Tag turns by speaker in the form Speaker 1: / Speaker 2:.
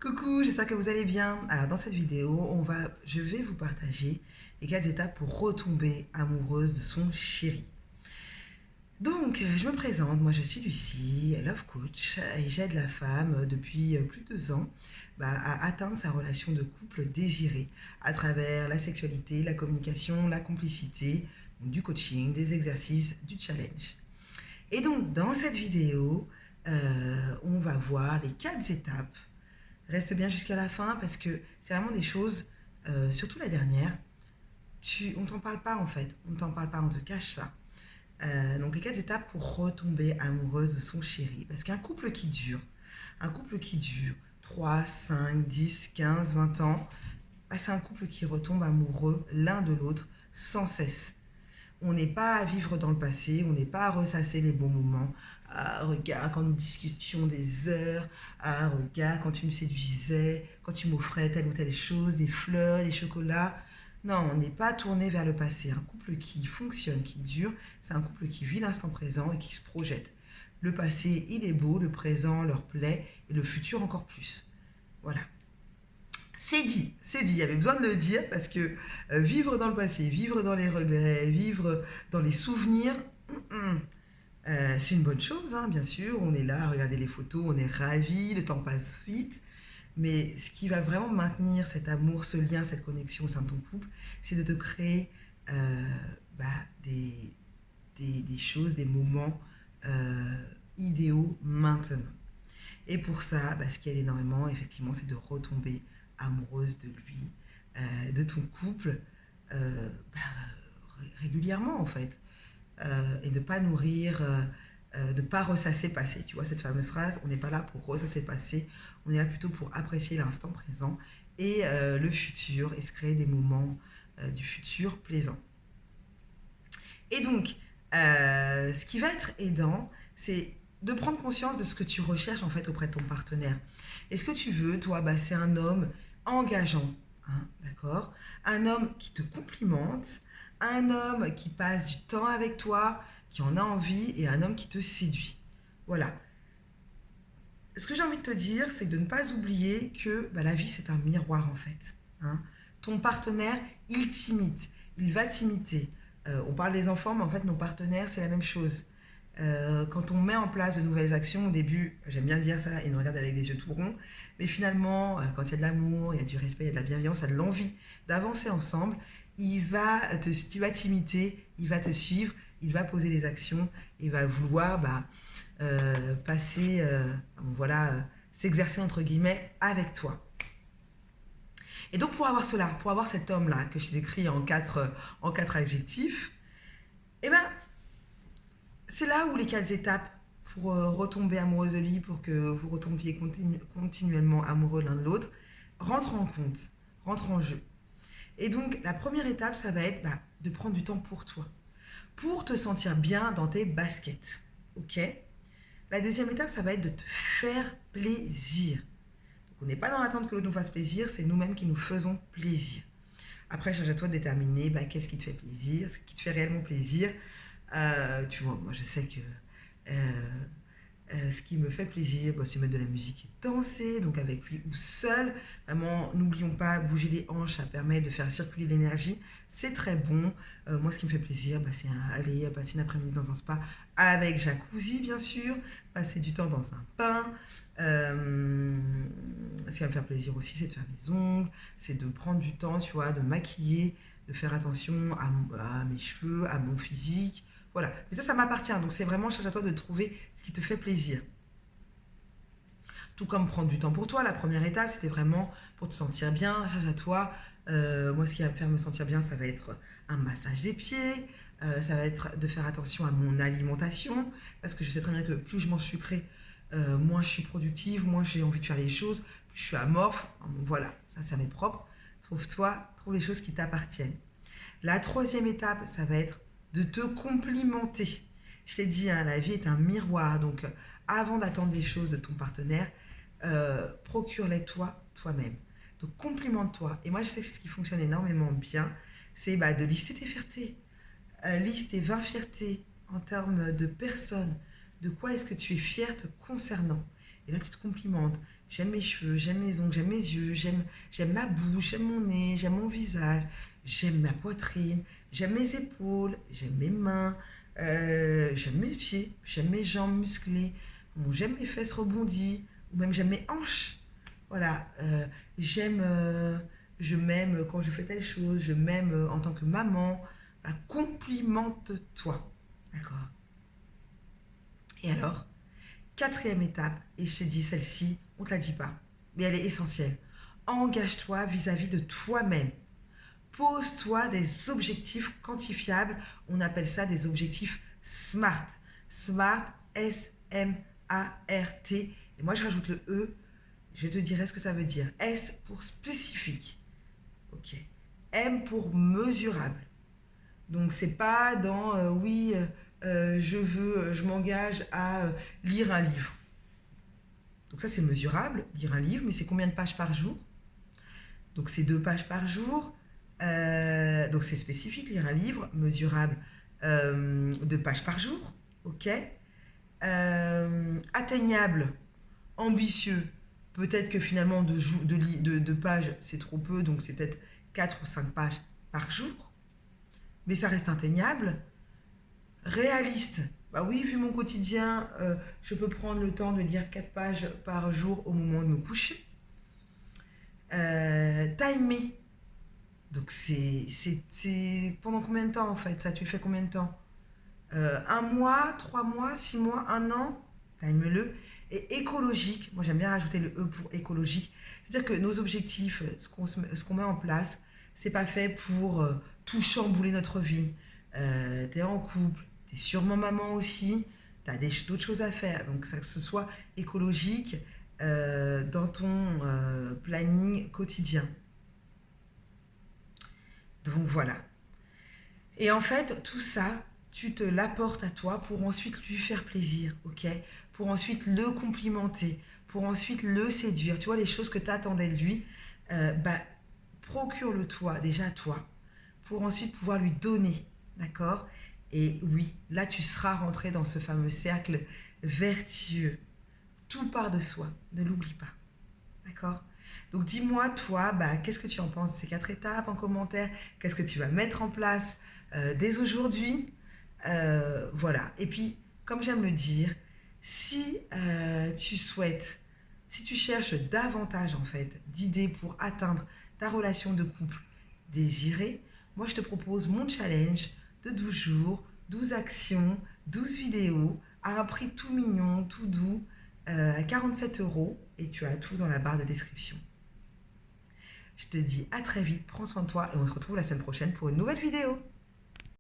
Speaker 1: Coucou, j'espère que vous allez bien. Alors dans cette vidéo, je vais vous partager les 4 étapes pour retomber amoureuse de son chéri. Donc, je me présente, moi je suis Lucie, love coach, et j'aide la femme depuis plus de 2 ans à atteindre sa relation de couple désirée à travers la sexualité, la communication, la complicité, donc du coaching, des exercices, du challenge. Et donc, dans cette vidéo, on va voir les 4 étapes. Reste bien jusqu'à la fin parce que c'est vraiment des choses, surtout la dernière, on t'en parle pas en fait, on t'en parle pas, on te cache ça. Donc les 4 étapes pour retomber amoureuse de son chéri. Parce qu'un un couple qui dure 3, 5, 10, 15, 20 ans, c'est un couple qui retombe amoureux l'un de l'autre sans cesse. On n'est pas à vivre dans le passé, on n'est pas à ressasser les bons moments. Ah, regarde, quand nous discutions des heures. Ah, regarde, quand tu me séduisais, quand tu m'offrais telle ou telle chose, des fleurs, des chocolats. Non, on n'est pas tourné vers le passé. Un couple qui fonctionne, qui dure, c'est un couple qui vit l'instant présent et qui se projette. Le passé, il est beau, le présent leur plaît et le futur encore plus. Voilà. C'est dit, il y avait besoin de le dire parce que vivre dans le passé, vivre dans les regrets, vivre dans les souvenirs, c'est une bonne chose, hein, bien sûr. On est là à regarder les photos, on est ravis, le temps passe vite. Mais ce qui va vraiment maintenir cet amour, ce lien, cette connexion au sein de ton couple, c'est de te créer euh, bah, des, des choses, des moments idéaux maintenant. Et pour ça, ce qui aide énormément, effectivement, c'est de retomber amoureuse de lui, de ton couple, régulièrement en fait. Et de ne pas nourrir, de ne pas ressasser le passé. Tu vois, cette fameuse phrase, on n'est pas là pour ressasser le passé, on est là plutôt pour apprécier l'instant présent et le futur et se créer des moments du futur plaisants. Et donc, ce qui va être aidant, c'est de prendre conscience de ce que tu recherches en fait auprès de ton partenaire. Est-ce que tu veux, toi, c'est un homme engageant, hein, d'accord? Un homme qui te complimente, un homme qui passe du temps avec toi, qui en a envie, et un homme qui te séduit. Voilà. Ce que j'ai envie de te dire, c'est de ne pas oublier que la vie, c'est un miroir en fait, hein. Ton partenaire, il t'imite, il va t'imiter. On parle des enfants, mais en fait, nos partenaires, c'est la même chose. Quand on met en place de nouvelles actions, au début, j'aime bien dire ça, ils nous regardent avec des yeux tout ronds, mais finalement, quand il y a de l'amour, il y a du respect, il y a de la bienveillance, il y a de l'envie d'avancer ensemble, il va t'imiter, il va te suivre, il va poser des actions, il va vouloir passer, s'exercer entre guillemets avec toi. Et donc pour avoir cela, pour avoir cet homme-là que je t'ai décrit en quatre adjectifs, eh ben, c'est là où les 4 étapes pour retomber amoureuse de lui, pour que vous retombiez continuellement amoureux l'un de l'autre, rentrent en compte, rentrent en jeu. Et donc, la première étape, ça va être de prendre du temps pour toi, pour te sentir bien dans tes baskets. Ok? La deuxième étape, ça va être de te faire plaisir. Donc, on n'est pas dans l'attente que l'autre nous fasse plaisir, c'est nous-mêmes qui nous faisons plaisir. Après, charge à toi de déterminer qu'est-ce qui te fait plaisir, ce qui te fait réellement plaisir. Tu vois, moi je sais que ce qui me fait plaisir, c'est mettre de la musique et danser, donc avec lui ou seul. Vraiment, n'oublions pas, bouger les hanches, ça permet de faire circuler l'énergie. C'est très bon. Moi, ce qui me fait plaisir, c'est aller passer une après-midi dans un spa avec jacuzzi, bien sûr, passer du temps dans un bain. Ce qui va me faire plaisir aussi, c'est de faire mes ongles, c'est de prendre du temps, tu vois, de maquiller, de faire attention à mes cheveux, à mon physique. Voilà. Mais ça m'appartient. Donc, c'est vraiment charge à toi de trouver ce qui te fait plaisir. Tout comme prendre du temps pour toi. La première étape, c'était vraiment pour te sentir bien. Charge à toi. Moi, ce qui va me faire me sentir bien, ça va être un massage des pieds. Ça va être de faire attention à mon alimentation. Parce que je sais très bien que plus je mange sucré, moins je suis productive, moins j'ai envie de faire les choses, plus je suis amorphe. Voilà, ça m'est propre. Trouve les choses qui t'appartiennent. La troisième étape, ça va être de te complimenter. Je t'ai dit, la vie est un miroir. Donc, avant d'attendre des choses de ton partenaire, procure-les toi-même. Donc, complimente-toi. Et moi, je sais que ce qui fonctionne énormément bien, c'est de lister tes fiertés. Liste tes 20 fiertés en termes de personnes. De quoi est-ce que tu es fière te concernant? Et là, tu te complimentes. J'aime mes cheveux, j'aime mes ongles, j'aime mes yeux, j'aime ma bouche, j'aime mon nez, j'aime mon visage, j'aime ma poitrine, j'aime mes épaules, j'aime mes mains, j'aime mes pieds, j'aime mes jambes musclées, bon, j'aime mes fesses rebondies, ou même j'aime mes hanches. Voilà, j'aime, je m'aime quand je fais telle chose, je m'aime en tant que maman. Voilà, complimente-toi, d'accord? Et alors, quatrième étape, et je te dis celle-ci, on ne te la dit pas, mais elle est essentielle. Engage-toi vis-à-vis de toi-même. Pose-toi des objectifs quantifiables. On appelle ça des objectifs SMART. SMART, S-M-A-R-T. Et moi, je rajoute le E. Je te dirai ce que ça veut dire. S pour spécifique. Ok. M pour mesurable. Donc, c'est pas dans oui, je m'engage à lire un livre. Donc, ça, c'est mesurable, lire un livre, mais c'est combien de pages par jour? Donc, c'est 2 pages par jour. Donc, c'est spécifique, lire un livre, mesurable, 2 pages par jour. Ok. Atteignable, ambitieux. Peut-être que finalement, de pages, c'est trop peu, donc c'est peut-être 4 ou 5 pages par jour. Mais ça reste atteignable. Réaliste. Bah oui, vu mon quotidien, je peux prendre le temps de lire 4 pages par jour au moment de me coucher. Timé. Donc c'est pendant combien de temps en fait? Ça, tu le fais combien de temps? 1 mois, 3 mois, 6 mois, 1 an? Time-le. Et écologique. Moi, j'aime bien rajouter le E pour écologique. C'est-à-dire que nos objectifs, ce qu'on met en place, c'est pas fait pour tout chambouler notre vie. T'es en couple, t'es sûrement maman aussi, t'as d'autres choses à faire. Donc, que ce soit écologique dans ton planning quotidien. Donc, voilà. Et en fait, tout ça, tu te l'apportes à toi pour ensuite lui faire plaisir, ok? Pour ensuite le complimenter, pour ensuite le séduire. Tu vois, les choses que tu attendais de lui, bah, procure-le toi, déjà toi, pour ensuite pouvoir lui donner, d'accord? Et oui, là, tu seras rentré dans ce fameux cercle vertueux. Tout part de soi, ne l'oublie pas, d'accord? Donc dis-moi, toi, bah, qu'est-ce que tu en penses de ces 4 étapes en commentaire? Qu'est-ce que tu vas mettre en place dès aujourd'hui? Voilà. Et puis, comme j'aime le dire, si tu souhaites, si tu cherches davantage en fait d'idées pour atteindre ta relation de couple désirée, moi je te propose mon challenge de 12 jours, 12 actions, 12 vidéos à un prix tout mignon, tout doux, à 47 € et tu as tout dans la barre de description. Je te dis à très vite, prends soin de toi et on se retrouve la semaine prochaine pour une nouvelle vidéo.